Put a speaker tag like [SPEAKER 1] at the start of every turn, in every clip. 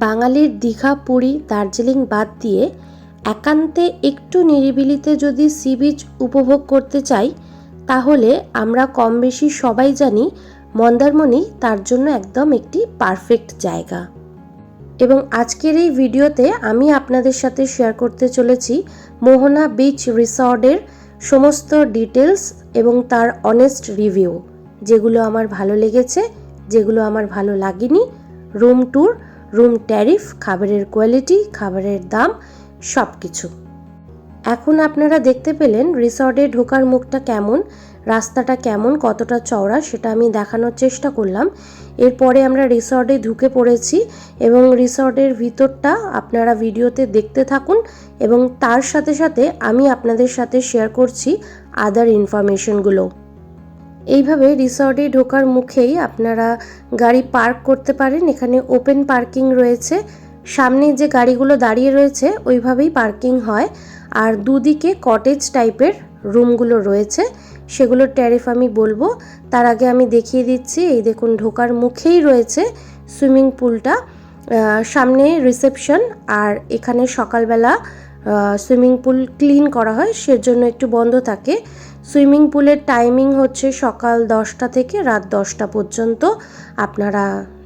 [SPEAKER 1] বাঙালির দীঘা, পুরী, দার্জিলিং বাদ দিয়ে একান্তে একটু নিরিবিলিতে যদি সি বিচ উপভোগ করতে চাই, তাহলে আমরা কম বেশি সবাই জানি মন্দারমণি তার জন্য একদম একটি পারফেক্ট জায়গা। এবং আজকের এই ভিডিওতে আমি আপনাদের সাথে শেয়ার করতে চলেছি মোহনা বিচ রিসর্টের সমস্ত ডিটেলস এবং তার অনেস্ট রিভিউ, যেগুলো আমার ভালো লেগেছে, যেগুলো আমার ভালো লাগেনি, রুম ট্যুর, রুম ট্যারিফ, খাবারের কোয়ালিটি, খাবারের দাম, সব কিছু। এখন আপনারা দেখতে পেলেন রিসর্টে ঢোকার মুখটা কেমন, রাস্তাটা কেমন, কতটা চওড়া, সেটা আমি দেখানোর চেষ্টা করলাম। এরপরে আমরা রিসর্টে ঢুকে পড়েছি এবং রিসর্টের ভিতরটা আপনারা ভিডিওতে দেখতে থাকুন এবং তার সাথে সাথে আমি আপনাদের সাথে শেয়ার করছি আদার ইনফরমেশনগুলো। এইভাবে রিসর্টে ঢোকার মুখেই আপনারা গাড়ি পার্ক করতে পারেন। এখানে ওপেন পার্কিং রয়েছে, সামনে যে গাড়িগুলো দাঁড়িয়ে রয়েছে ওইভাবেই পার্কিং হয়। আর দুদিকে কটেজ টাইপের রুমগুলো রয়েছে, সেগুলোর ট্যারিফ আমি বলবো। তার আগে আমি দেখিয়ে দিচ্ছি, এই দেখুন ঢোকার মুখেই রয়েছে সুইমিং পুলটা, সামনে রিসেপশন। আর এখানে সকালবেলা সুইমিং পুল ক্লিন করা হয়, সেজন্য একটু বন্ধ থাকে। সুইমিং পুলের টাইমিং হচ্ছে সকাল 10টা থেকে রাত 10টা পর্যন্ত। আপনারা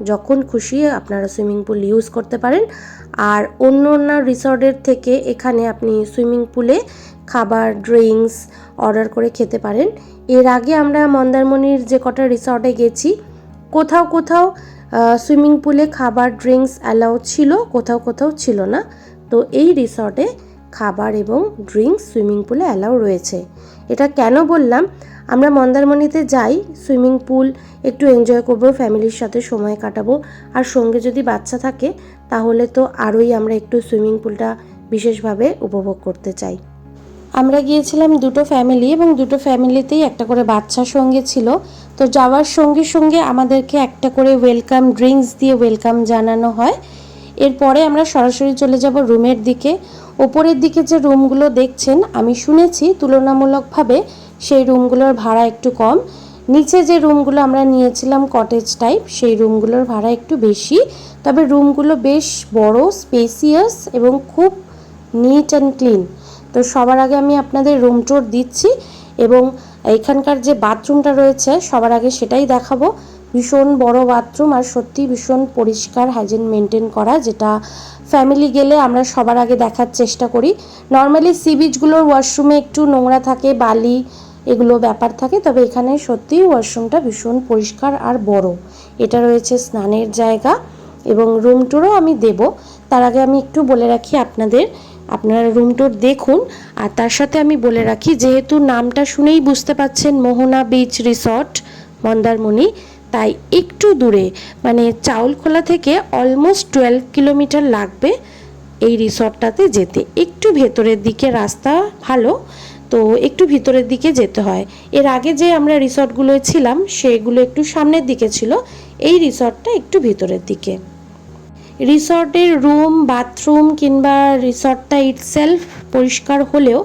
[SPEAKER 1] যখন খুশি আপনারা সুইমিং পুল ইউজ করতে পারেন। আর অন্য রিসর্টের থেকে এখানে আপনি সুইমিং পুলে খাবার, ড্রিঙ্কস অর্ডার করে খেতে পারেন। এর আগে আমরা মন্দারমণির যে কটা রিসর্টে গেছি, কোথাও কোথাও সুইমিং পুলে খাবার, ড্রিঙ্কস অ্যালাউ ছিল, কোথাও কোথাও ছিল না। তো এই রিসর্টে খাবার এবং ড্রিঙ্কস সুইমিং পুলে অ্যালাউ রয়েছে। এটা কেন বললাম, আমরা মন্দারমণিতে যাই সুইমিং পুল একটু এনজয় করবো, ফ্যামিলির সাথে সময় কাটাবো, আর সঙ্গে যদি বাচ্চা থাকে তাহলে তো আরোই আমরা একটু সুইমিং পুলটা বিশেষভাবে উপভোগ করতে চাই। আমরা গিয়েছিলাম দুটো ফ্যামিলি এবং দুটো ফ্যামিলিতেই একটা করে বাচ্চার সঙ্গে ছিল। তো যাওয়ার সঙ্গে সঙ্গে আমাদেরকে একটা করে ওয়েলকাম ড্রিঙ্কস দিয়ে ওয়েলকাম জানানো হয়। এরপরে আমরা সরাসরি চলে যাব রুমের দিকে। ওপরের দিকে যে রুমগুলো দেখছেন, আমি শুনেছি তুলনামূলকভাবে সেই রুমগুলোর ভাড়া একটু কম। নিচে যে রুমগুলো আমরা নিয়েছিলাম কটেজ টাইপ, সেই রুমগুলোর ভাড়া একটু বেশি। তবে রুমগুলো বেশ বড়, স্পেসিয়াস এবং খুব নিট অ্যান্ড ক্লিন। তো সবার আগে আমি আপনাদের রুম ট্যুর দিচ্ছি এবং এখানকার যে বাথরুমটা রয়েছে সবার আগে সেটাই দেখাবো। ভীষণ বড় বাথরুম আর সত্যি ভীষণ পরিষ্কার, হাইজিন মেনটেন করা, যেটা ফ্যামিলি গেলে আমরা সবার আগে দেখার চেষ্টা করি। নর্মালি সি বিচগুলোর ওয়াশরুমে একটু নোংরা থাকে, বালি এগুলো ব্যাপার থাকে, তবে এখানে সত্যিই ওয়াশরুমটা ভীষণ পরিষ্কার আর বড়। এটা রয়েছে স্নানের জায়গা এবং রুম ট্যুরও আমি দেব। তার আগে আমি একটু বলে রাখি আপনারা রুম ট্যুর দেখুন। আর তার সাথে আমি বলে রাখি, যেহেতু নামটা শুনেই বুঝতে পাচ্ছেন মোহনা বিচ রিসর্ট মন্দারমণি, তাই একটু দূরে মানে চাউলখোলা থেকে অলমোস্ট 12 কিলোমিটার লাগবে এই রিসর্টটাতে যেতে। একটু ভেতরের দিকে রাস্তা ভালো, তো একটু ভিতরের দিকে যেতে হয়। এর আগে যে আমরা রিসর্টগুলোয় ছিলাম সেগুলো একটু সামনের দিকে ছিল, এই রিসর্টটা একটু ভিতরের দিকে। রিসর্টের রুম, বাথরুম কিংবা রিসর্টটা ইটসেলফ পরিষ্কার হলেও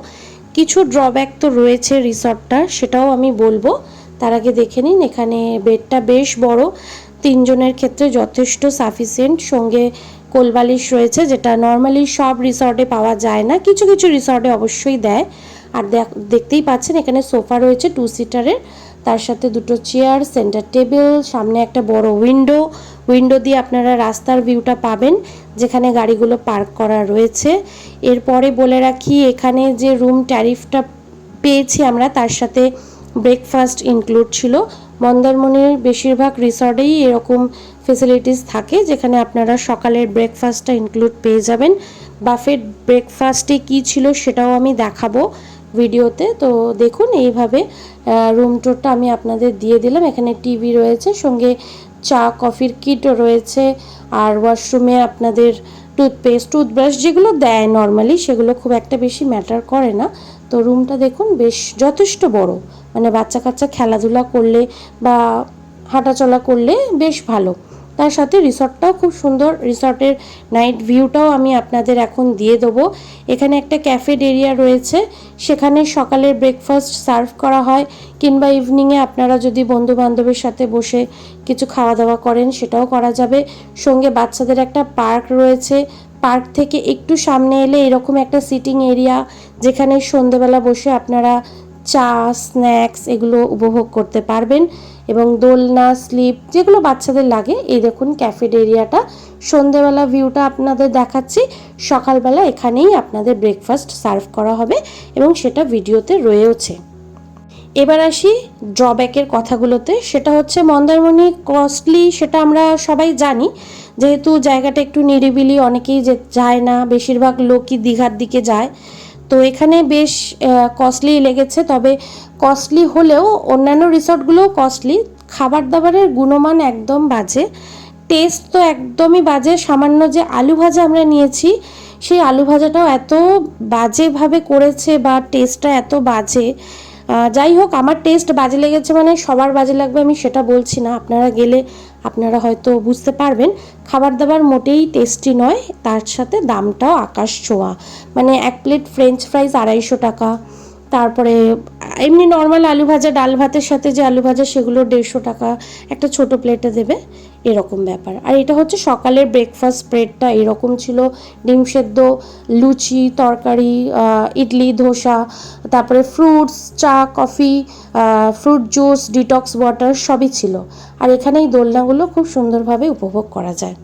[SPEAKER 1] কিছু ড্রব্যাক তো রয়েছে রিসর্টটার, সেটাও আমি বলবো। তার আগে দেখে নিন, এখানে বেডটা বেশ বড়, 3 জনের ক্ষেত্রে যথেষ্ট সাফিসিয়েন্ট। সঙ্গে কোলবালিশ রয়েছে, যেটা নর্মালি সব রিসর্টে পাওয়া যায় না, কিছু কিছু রিসর্টে অবশ্যই দেয়। আর দেখতেই পাচ্ছেন এখানে সোফা রয়েছে 2 সিটারের, তার সাথে দুটো চেয়ার, সেন্টার টেবিল, সামনে একটা বড় উইন্ডো দিয়ে আপনারা রাস্তার ভিউটা পাবেন যেখানে গাড়িগুলো পার্ক করা রয়েছে। এরপরে বলে রাখি, এখানে যে রুম ট্যারিফটা পেয়েছি আমরা, তার সাথে ব্রেকফাস্ট ইনক্লুড ছিল। মন্দারমণির বেশিরভাগ রিসর্টেই এরকম ফেসিলিটিস থাকে, যেখানে আপনারা সকালের ব্রেকফাস্টটা ইনক্লুড পেয়ে যাবেন। বাফেট ব্রেকফাস্টে কী ছিল সেটাও আমি দেখাবো ভিডিওতে। তো দেখুন, এইভাবে রুম ট্যুরটা আমি আপনাদের দিয়ে দিলাম। এখানে টিভি রয়েছে, সঙ্গে চা কফির কিটও রয়েছে। আর ওয়াশরুমে আপনাদের টুথব্রাশ যেগুলো দেয় নর্মালি, সেগুলো খুব একটা বেশি ম্যাটার করে না। তো রুমটা দেখুন বেশ যথেষ্ট বড়, মানে বাচ্চা কাচ্চা খেলাধুলা করলে বা হাঁটাচলা করলে বেশ ভালো। তার সাথে রিসর্টটাও খুব সুন্দর। রিসর্টের নাইট ভিউটাও আমি আপনাদের এখন দিয়ে দেবো। এখানে একটা ক্যাফেড এরিয়া রয়েছে, সেখানে সকালের ব্রেকফাস্ট সার্ভ করা হয়, কিংবা ইভিনিংয়ে আপনারা যদি বন্ধু বান্ধবের সাথে বসে কিছু খাওয়া দাওয়া করেন সেটাও করা যাবে। সঙ্গে বাচ্চাদের একটা পার্ক রয়েছে, পার্ক থেকে একটু সামনে এলে এরকম একটা সিটিং এরিয়া, যেখানে সন্ধেবেলা বসে আপনারা চা, স্ন্যাক্স এগুলো উপভোগ করতে পারবেন। এবং দোলনা, স্লিপ যেগুলো বাচ্চাদের লাগে। এই দেখুন ক্যাফেড এরিয়াটা, সন্ধেবেলা ভিউটা আপনাদের দেখাচ্ছি। সকালবেলা এখানেই আপনাদের ব্রেকফাস্ট সার্ভ করা হবে এবং সেটা ভিডিওতে রয়েওছে। এবার আসি ড্রব্যাকের কথাগুলোতে। সেটা হচ্ছে মন্দারমণি কস্টলি, সেটা আমরা সবাই জানি, যেহেতু জায়গাটা একটু নিরিবিলি, অনেকেই যায় না, বেশিরভাগ লোকই দীঘার দিকে যায়। তো এখানে বেশ কস্টলি লেগেছে। তবে কস্টলি হলেও অন্যান্য রিসর্টগুলোও কস্টলি। খাবার দাবারের গুণমান একদম বাজে, টেস্ট তো একদমই বাজে। সামান্য যে আলু ভাজা আমরা নিয়েছি, সেই আলু ভাজাটাও এত বাজেভাবে করেছে বা টেস্টটা এত বাজে। যাই হোক, আমার টেস্ট বাজে লেগেছে মানে সবার বাজে লাগবে আমি সেটা বলছি না, আপনারা গেলে আপনারা হয়তো বুঝতে পারবেন। খাবার দাবার মোটেই টেস্টি নয়, তার সাথে দামটাও আকাশ ছোঁয়া। মানে এক প্লেট ফ্রেঞ্চ ফ্রাইজ 250 টাকা, তারপরে এমনি নর্মাল আলু ভাজা, ডাল ভাতের সাথে যে আলু ভাজা সেগুলো 150 টাকা একটা ছোট প্লেটে দেবে, এরকম ব্যাপার। আর এটা হচ্ছে সকালের ব্রেকফাস্ট স্প্রেডটা এরকম ছিল। ডিম সেদ্ধ, লুচি, তরকারি, ইডলি, ধোসা, তারপরে ফ্রুটস, চা, coffee, fruit juice, detox water সবই ছিল। আর এখানে এই দোলনাগুলো খুব সুন্দরভাবে উপভোগ করা যায়।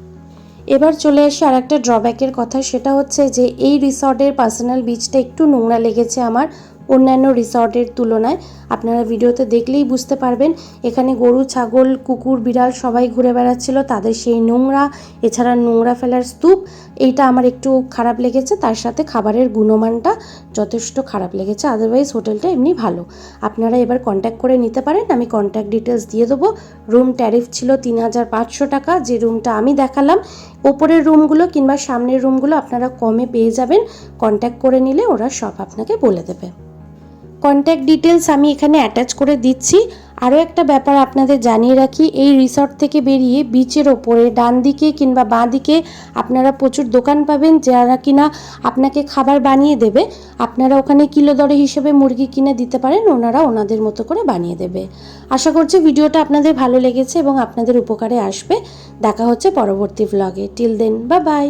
[SPEAKER 1] এবার চলে আসি আর একটা ড্রব্যাকের কথা। সেটা হচ্ছে যে এই রিসর্টের পার্সোনাল বিচটা একটু নোংরা লেগেছে আমার অন্যান্য রিসর্টের তুলনায়। আপনারা ভিডিওতে দেখলেই বুঝতে পারবেন। এখানে গরু, ছাগল, কুকুর, বিড়াল সবাই ঘুরে বেড়াচ্ছিল, তাদের সেই নোংরা, এছাড়া নোংরা ফেলার স্তূপ, এইটা আমার একটু খারাপ লেগেছে। তার সাথে খাবারের গুণমানটা যথেষ্ট খারাপ লেগেছে। আদারওয়াইজ হোটেলটা এমনি ভালো। আপনারা এবার কন্ট্যাক্ট করে নিতে পারেন, আমি কন্ট্যাক্ট ডিটেলস দিয়ে দেবো। রুম ট্যারিফ ছিল 3500 টাকা, যে রুমটা আমি দেখালাম। ওপরের রুমগুলো কিংবা সামনের রুমগুলো আপনারা কমে পেয়ে যাবেন, কন্ট্যাক্ট করে নিলে ওরা সব আপনাকে বলে দেবে। কন্ট্যাক্ট ডিটেলস আমি এখানে অ্যাটাচ করে দিচ্ছি। আরও একটা ব্যাপার আপনাদের জানিয়ে রাখি, এই রিসর্ট থেকে বেরিয়ে বিচের ওপরে ডান দিকে কিংবা বাঁ দিকে আপনারা প্রচুর দোকান পাবেন, যারা কিনা আপনাকে খাবার বানিয়ে দেবে। আপনারা ওখানে কিলো দরে হিসেবে মুরগি কিনে দিতে পারেন, ওনারা ওনাদের মতো করে বানিয়ে দেবে। আশা করছি ভিডিওটা আপনাদের ভালো লেগেছে এবং আপনাদের উপকারে আসবে। দেখা হচ্ছে পরবর্তী ভ্লগে। Till then, bye by.